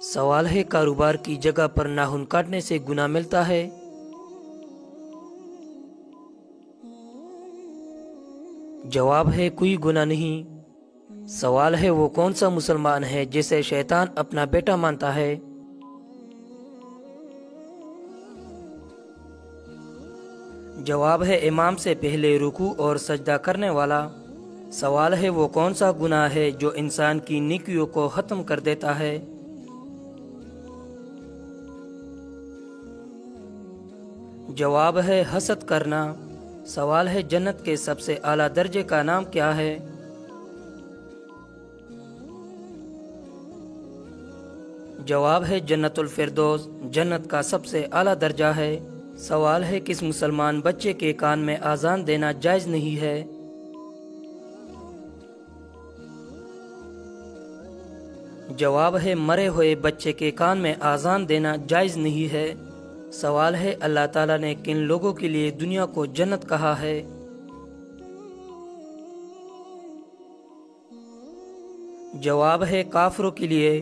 سوال ہے کاروبار کی جگہ پر ناخن کاٹنے سے گناہ ملتا ہے؟ جواب ہے کوئی گناہ نہیں۔ سوال ہے وہ کون سا مسلمان ہے جسے شیطان اپنا بیٹا مانتا ہے؟ جواب ہے امام سے پہلے رکوع اور سجدہ کرنے والا۔ سوال ہے وہ کون سا گناہ ہے جو انسان کی نیکیوں کو ختم کر دیتا ہے؟ جواب ہے حسد کرنا۔ سوال ہے جنت کے سب سے اعلیٰ درجے کا نام کیا ہے؟ جواب ہے جنت الفردوس، جنت کا سب سے اعلیٰ درجہ ہے۔ سوال ہے کس مسلمان بچے کے کان میں اذان دینا جائز نہیں ہے؟ جواب ہے مرے ہوئے بچے کے کان میں اذان دینا جائز نہیں ہے۔ سوال ہے اللہ تعالیٰ نے کن لوگوں کے لیے دنیا کو جنت کہا ہے؟ جواب ہے کافروں کے لیے۔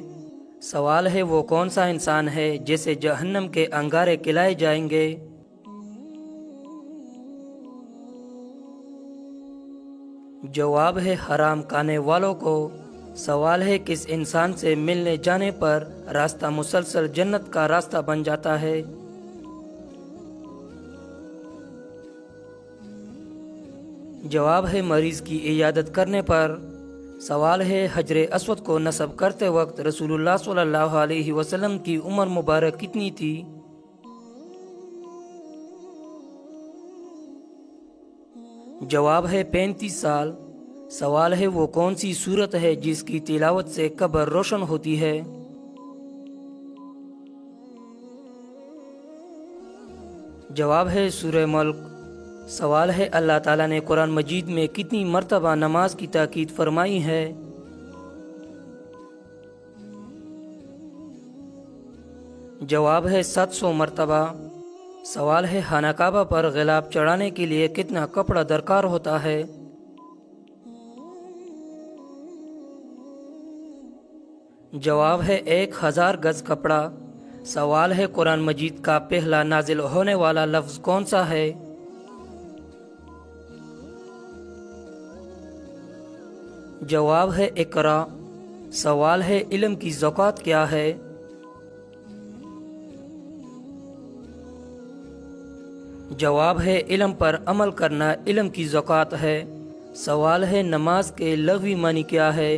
سوال ہے وہ کون سا انسان ہے جسے جہنم کے انگارے کھلائے جائیں گے؟ جواب ہے حرام کھانے والوں کو۔ سوال ہے کس انسان سے ملنے جانے پر راستہ مسلسل جنت کا راستہ بن جاتا ہے؟ جواب ہے مریض کی عیادت کرنے پر۔ سوال ہے حجر اسود کو نصب کرتے وقت رسول اللہ صلی اللہ علیہ وسلم کی عمر مبارک کتنی تھی؟ جواب ہے 35 سال۔ سوال ہے وہ کون سی سورت ہے جس کی تلاوت سے قبر روشن ہوتی ہے؟ جواب ہے سورہ ملک۔ سوال ہے اللہ تعالیٰ نے قرآن مجید میں کتنی مرتبہ نماز کی تاکید فرمائی ہے؟ جواب ہے 700 مرتبہ۔ سوال ہے خانہ کعبہ پر غلاف چڑھانے کے لیے کتنا کپڑا درکار ہوتا ہے؟ جواب ہے 1000 گز کپڑا۔ سوال ہے قرآن مجید کا پہلا نازل ہونے والا لفظ کون سا ہے؟ جواب ہے اقرا۔ سوال ہے علم کی زکوٰۃ کیا ہے؟ جواب ہے علم پر عمل کرنا علم کی زکوٰۃ ہے۔ سوال ہے نماز کے لغوی معنی کیا ہے؟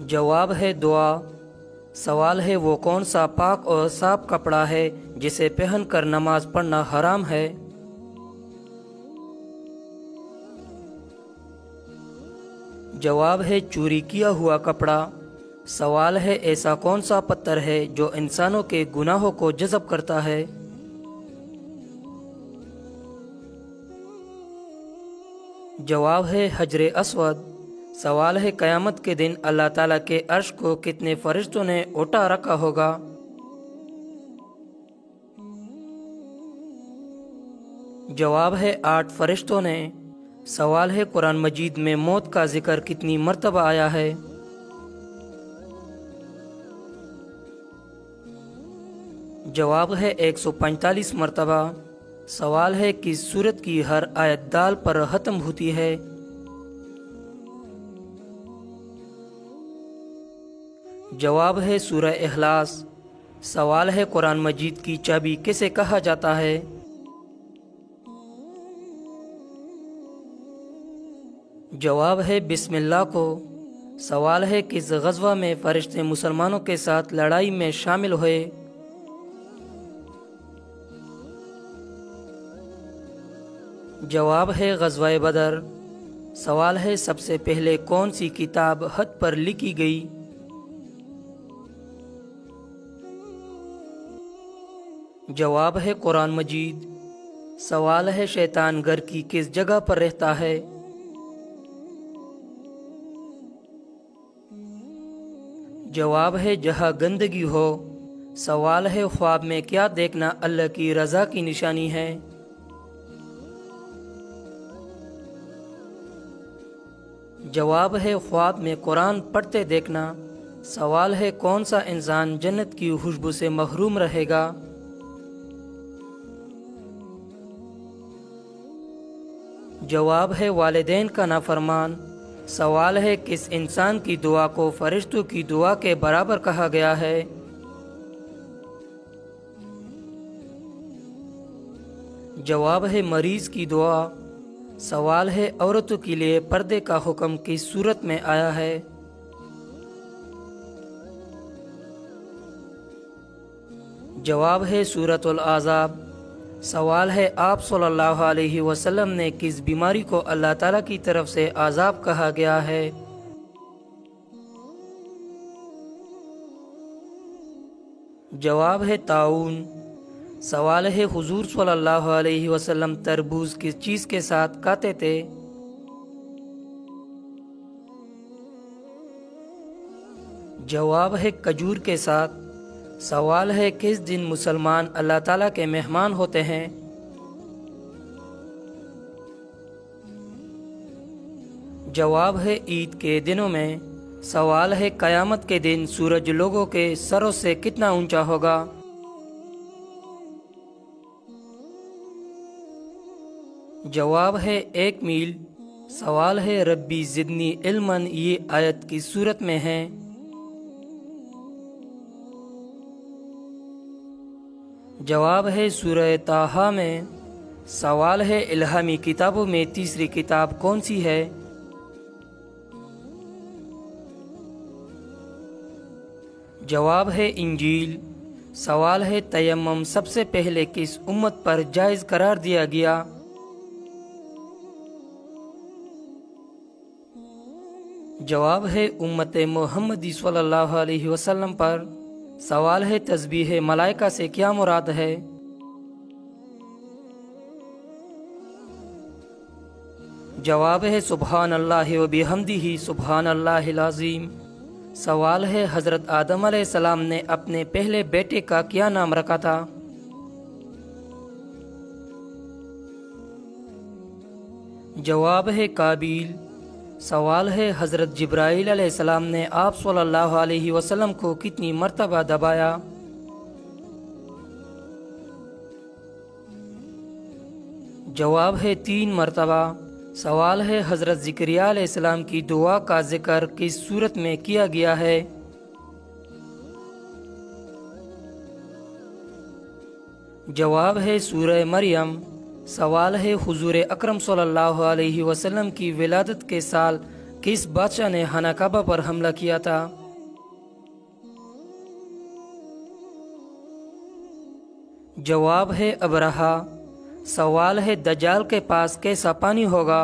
جواب ہے دعا۔ سوال ہے وہ کون سا پاک اور صاف کپڑا ہے جسے پہن کر نماز پڑھنا حرام ہے؟ جواب ہے چوری کیا ہوا کپڑا۔ سوال ہے ایسا کون سا پتھر ہے جو انسانوں کے گناہوں کو جذب کرتا ہے؟ جواب ہے حجر اسود۔ سوال ہے قیامت کے دن اللہ تعالیٰ کے عرش کو کتنے فرشتوں نے اٹھا رکھا ہوگا؟ جواب ہے 8 فرشتوں نے۔ سوال ہے قرآن مجید میں موت کا ذکر کتنی مرتبہ آیا ہے؟ جواب ہے 145 مرتبہ۔ سوال ہے کس سورت کی ہر آیت دال پر ختم ہوتی ہے؟ جواب ہے سورہ اخلاص۔ سوال ہے قرآن مجید کی چابی کسے کہا جاتا ہے؟ جواب ہے بسم اللہ کو۔ سوال ہے کس غزوہ میں فرشتے مسلمانوں کے ساتھ لڑائی میں شامل ہوئے؟ جواب ہے غزوہ بدر۔ سوال ہے سب سے پہلے کون سی کتاب خط پر لکھی گئی؟ جواب ہے قرآن مجید۔ سوال ہے شیطان گھر کی کس جگہ پر رہتا ہے؟ جواب ہے جہاں گندگی ہو۔ سوال ہے خواب میں کیا دیکھنا اللہ کی رضا کی نشانی ہے؟ جواب ہے خواب میں قرآن پڑھتے دیکھنا۔ سوال ہے کون سا انسان جنت کی خوشبو سے محروم رہے گا؟ جواب ہے والدین کا نافرمان۔ سوال ہے کس انسان کی دعا کو فرشتوں کی دعا کے برابر کہا گیا ہے؟ جواب ہے مریض کی دعا۔ سوال ہے عورتوں کے لیے پردے کا حکم کس صورت میں آیا ہے؟ جواب ہے سورۃ الاحزاب۔ سوال ہے آپ صلی اللہ علیہ وسلم نے کس بیماری کو اللہ تعالیٰ کی طرف سے عذاب کہا گیا ہے؟ جواب ہے طاعون۔ سوال ہے حضور صلی اللہ علیہ وسلم تربوز کس چیز کے ساتھ کھاتے تھے؟ جواب ہے کھجور کے ساتھ۔ سوال ہے کس دن مسلمان اللہ تعالیٰ کے مہمان ہوتے ہیں؟ جواب ہے عید کے دنوں میں۔ سوال ہے قیامت کے دن سورج لوگوں کے سروں سے کتنا اونچا ہوگا؟ جواب ہے 1 میل۔ سوال ہے ربی زدنی علما یہ آیت کی صورت میں ہے؟ جواب ہے سورہ طٰہٰ میں۔ سوال ہے الہامی کتابوں میں تیسری کتاب کون سی ہے؟ جواب ہے انجیل۔ سوال ہے تیمم سب سے پہلے کس امت پر جائز قرار دیا گیا؟ جواب ہے امت محمدی صلی اللہ علیہ وسلم پر۔ سوال ہے تسبیح ملائکہ سے کیا مراد ہے؟ جواب ہے سبحان اللہ و بحمدہ سبحان اللہ العظیم۔ سوال ہے حضرت آدم علیہ السلام نے اپنے پہلے بیٹے کا کیا نام رکھا تھا؟ جواب ہے قابیل۔ سوال ہے حضرت جبرائیل علیہ السلام نے آپ صلی اللہ علیہ وسلم کو کتنی مرتبہ دبایا؟ جواب ہے 3 مرتبہ۔ سوال ہے حضرت زکریا علیہ السلام کی دعا کا ذکر کس صورت میں کیا گیا ہے؟ جواب ہے سورہ مریم۔ سوال ہے حضور اکرم صلی اللہ علیہ وسلم کی ولادت کے سال کس بادشاہ نے خانہ کعبہ پر حملہ کیا تھا؟ جواب ہے ابرہہ۔ سوال ہے دجال کے پاس کیسا پانی ہوگا؟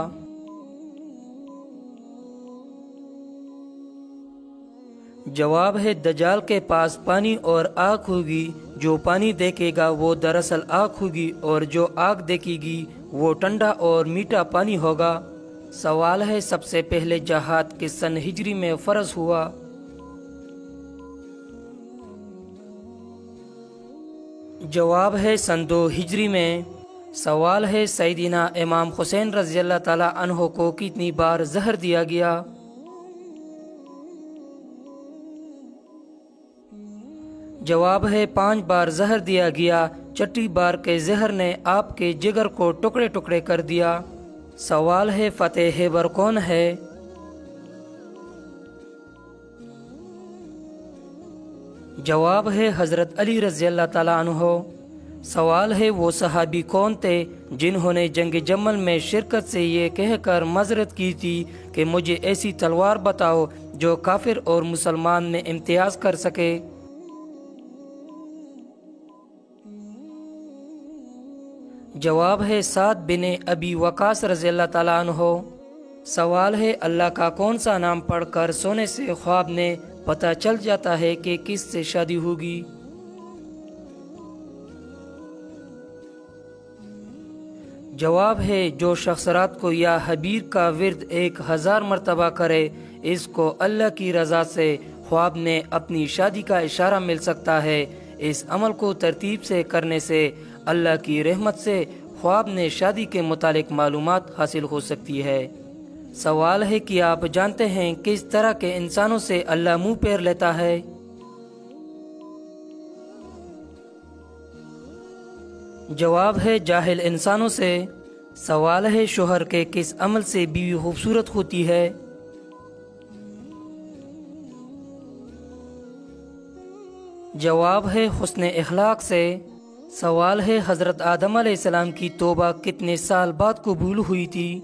جواب ہے دجال کے پاس پانی اور آگ ہوگی۔ جو پانی دیکھے گا وہ دراصل آگ ہوگی اور جو آگ دیکھے گی وہ ٹھنڈا اور میٹھا پانی ہوگا۔ سوال ہے سب سے پہلے جہاد کس سن ہجری میں فرض ہوا؟ جواب ہے سن 2 ہجری میں۔ سوال ہے سیدنا امام حسین رضی اللہ تعالی عنہ کو کتنی بار زہر دیا گیا؟ جواب ہے 5 بار زہر دیا گیا۔ چھٹی بار کے زہر نے آپ کے جگر کو ٹکڑے ٹکڑے کر دیا۔ سوال ہے فتح خیبر کون ہے؟ جواب ہے حضرت علی رضی اللہ تعالیٰ عنہ۔ سوال ہے وہ صحابی کون تھے جنہوں نے جنگ جمل میں شرکت سے یہ کہہ کر معذرت کی تھی کہ مجھے ایسی تلوار بتاؤ جو کافر اور مسلمان میں امتیاز کر سکے؟ جواب ہے سعد بن ابی وقاص رضی اللہ تعالیٰ عنہ۔ سوال ہے اللہ کا کون سا نام پڑھ کر سونے سے خواب میں پتہ چل جاتا ہے کہ کس سے شادی ہوگی؟ جواب ہے جو شخص رات کو یا حبیر کا ورد 1000 مرتبہ کرے اس کو اللہ کی رضا سے خواب میں اپنی شادی کا اشارہ مل سکتا ہے۔ اس عمل کو ترتیب سے کرنے سے اللہ کی رحمت سے خواب میں شادی کے متعلق معلومات حاصل ہو سکتی ہے۔ سوال ہے کہ آپ جانتے ہیں کس طرح کے انسانوں سے اللہ منہ پھیر لیتا ہے؟ جواب ہے جاہل انسانوں سے۔ سوال ہے شوہر کے کس عمل سے بیوی خوبصورت ہوتی ہے؟ جواب ہے حسن اخلاق سے۔ سوال ہے حضرت آدم علیہ السلام کی توبہ کتنے سال بعد قبول ہوئی تھی؟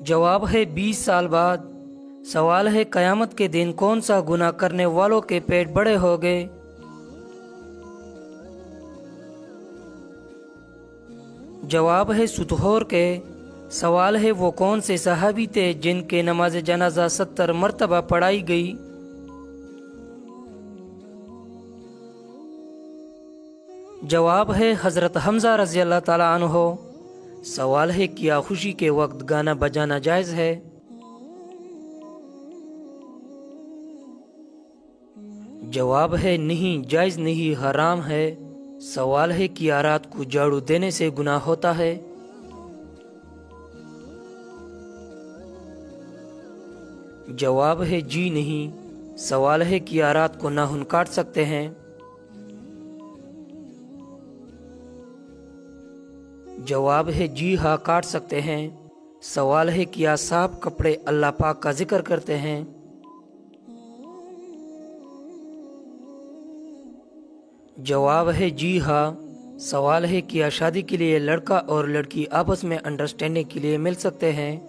جواب ہے 20 سال بعد۔ سوال ہے قیامت کے دن کون سا گناہ کرنے والوں کے پیٹ بڑے ہو گئے؟ جواب ہے ستہور کے۔ سوال ہے وہ کون سے صحابی تھے جن کے نماز جنازہ 70 مرتبہ پڑھائی گئی؟ جواب ہے حضرت حمزہ رضی اللہ تعالیٰ عنہ۔ سوال ہے کیا خوشی کے وقت گانا بجانا جائز ہے؟ جواب ہے نہیں، جائز نہیں، حرام ہے۔ سوال ہے کیا رات کو جھاڑو دینے سے گناہ ہوتا ہے؟ جواب ہے جی نہیں۔ سوال ہے کیا رات کو ناخن کاٹ سکتے ہیں؟ جواب ہے جی ہاں، کاٹ سکتے ہیں۔ سوال ہے کیا صاف کپڑے اللہ پاک کا ذکر کرتے ہیں؟ جواب ہے جی ہاں۔ سوال ہے کیا شادی کے لیے لڑکا اور لڑکی آپس میں انڈرسٹینڈنگ کے لیے مل سکتے ہیں؟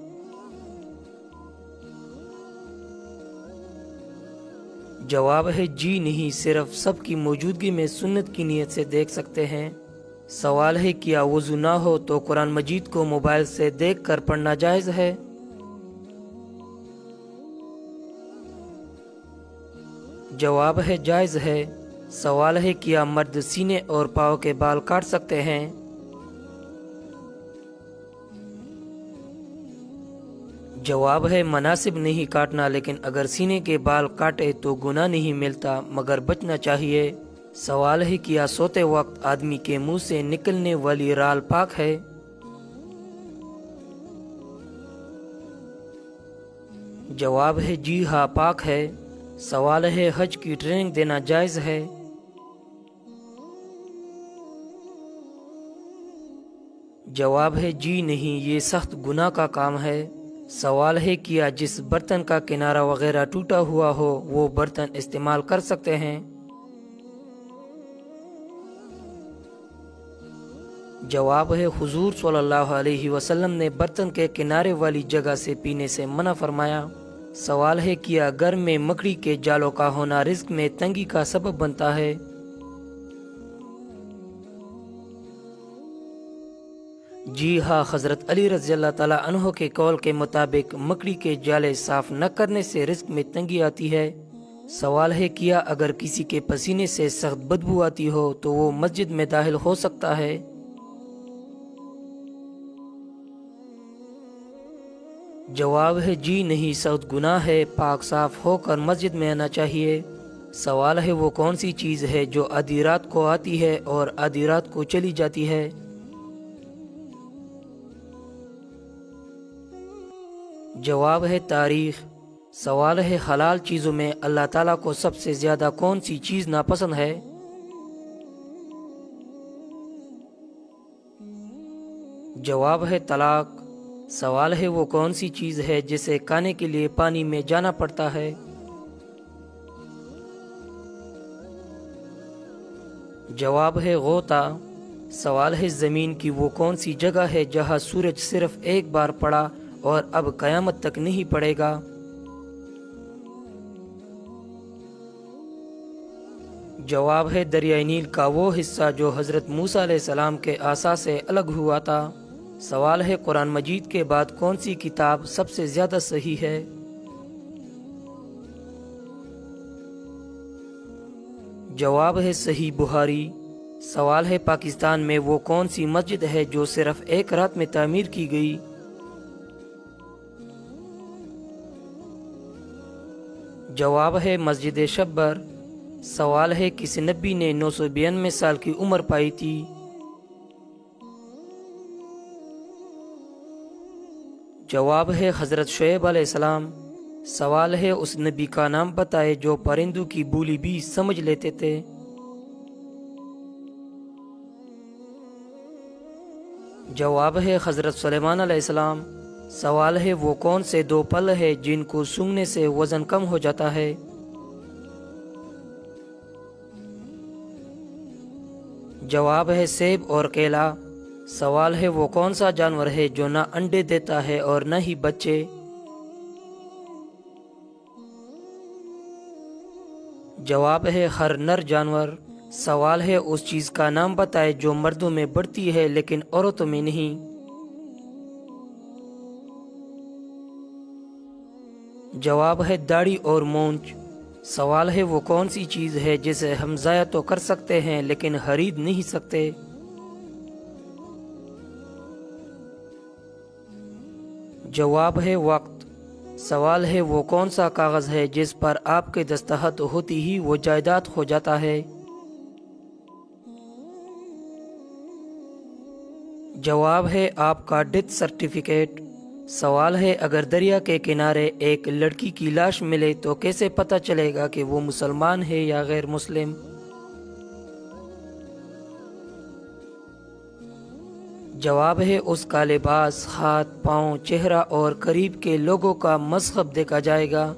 جواب ہے جی نہیں، صرف سب کی موجودگی میں سنت کی نیت سے دیکھ سکتے ہیں۔ سوال ہے کیا وضو نہ ہو تو قرآن مجید کو موبائل سے دیکھ کر پڑھنا جائز ہے؟ جواب ہے جائز ہے۔ سوال ہے کیا مرد سینے اور پاؤں کے بال کاٹ سکتے ہیں؟ جواب ہے مناسب نہیں کاٹنا، لیکن اگر سینے کے بال کاٹے تو گناہ نہیں ملتا، مگر بچنا چاہیے۔ سوال ہے کیا سوتے وقت آدمی کے منہ سے نکلنے والی رال پاک ہے؟ جواب ہے جی ہاں، پاک ہے۔ سوال ہے حج کی ٹریننگ دینا جائز ہے؟ جواب ہے جی نہیں، یہ سخت گناہ کا کام ہے۔ سوال ہے کیا جس برتن کا کنارہ وغیرہ ٹوٹا ہوا ہو وہ برتن استعمال کر سکتے ہیں؟ جواب ہے حضور صلی اللہ علیہ وسلم نے برتن کے کنارے والی جگہ سے پینے سے منع فرمایا۔ سوال ہے کیا گھر میں مکڑی کے جالوں کا ہونا رزق میں تنگی کا سبب بنتا ہے؟ جی ہاں، حضرت علی رضی اللہ تعالیٰ عنہ کے قول کے مطابق مکڑی کے جالے صاف نہ کرنے سے رزق میں تنگی آتی ہے۔ سوال ہے کیا اگر کسی کے پسینے سے سخت بدبو آتی ہو تو وہ مسجد میں داخل ہو سکتا ہے؟ جواب ہے جی نہیں، سخت گناہ ہے، پاک صاف ہو کر مسجد میں آنا چاہیے۔ سوال ہے وہ کون سی چیز ہے جو آدھی رات کو آتی ہے اور آدھی رات کو چلی جاتی ہے؟ جواب ہے تاریخ۔ سوال ہے حلال چیزوں میں اللہ تعالیٰ کو سب سے زیادہ کون سی چیز ناپسند ہے؟ جواب ہے طلاق۔ سوال ہے وہ کون سی چیز ہے جسے کھانے کے لیے پانی میں جانا پڑتا ہے؟ جواب ہے غوطہ۔ سوال ہے زمین کی وہ کون سی جگہ ہے جہاں سورج صرف ایک بار پڑا اور اب قیامت تک نہیں پڑے گا؟ جواب ہے دریائے نیل کا وہ حصہ جو حضرت موسیٰ علیہ السلام کے عصا سے الگ ہوا تھا۔ سوال ہے قرآن مجید کے بعد کون سی کتاب سب سے زیادہ صحیح ہے؟ جواب ہے صحیح بخاری۔ سوال ہے پاکستان میں وہ کون سی مسجد ہے جو صرف ایک رات میں تعمیر کی گئی؟ جواب ہے مسجد شبر۔ سوال ہے کس نبی نے 992 سال کی عمر پائی تھی؟ جواب ہے حضرت شعیب علیہ السلام۔ سوال ہے اس نبی کا نام بتائے جو پرندوں کی بولی بھی سمجھ لیتے تھے۔ جواب ہے حضرت سلیمان علیہ السلام۔ سوال ہے وہ کون سے دو پھل ہے جن کو سونگھنے سے وزن کم ہو جاتا ہے؟ جواب ہے سیب اور کیلا۔ سوال ہے وہ کون سا جانور ہے جو نہ انڈے دیتا ہے اور نہ ہی بچے؟ جواب ہے ہر نر جانور۔ سوال ہے اس چیز کا نام بتائے جو مردوں میں بڑھتی ہے لیکن عورتوں میں نہیں۔ جواب ہے داڑھی اور مونچھ۔ سوال ہے وہ کون سی چیز ہے جسے ہم ضائع تو کر سکتے ہیں لیکن خرید نہیں سکتے؟ جواب ہے وقت۔ سوال ہے وہ کون سا کاغذ ہے جس پر آپ کے دستخط ہوتی ہی وہ جائیداد ہو جاتا ہے؟ جواب ہے آپ کا ڈیتھ سرٹیفکیٹ۔ سوال ہے اگر دریا کے کنارے ایک لڑکی کی لاش ملے تو کیسے پتہ چلے گا کہ وہ مسلمان ہے یا غیر مسلم؟ جواب ہے اس کا لباس، ہاتھ، پاؤں، چہرہ اور قریب کے لوگوں کا مذہب دیکھا جائے گا۔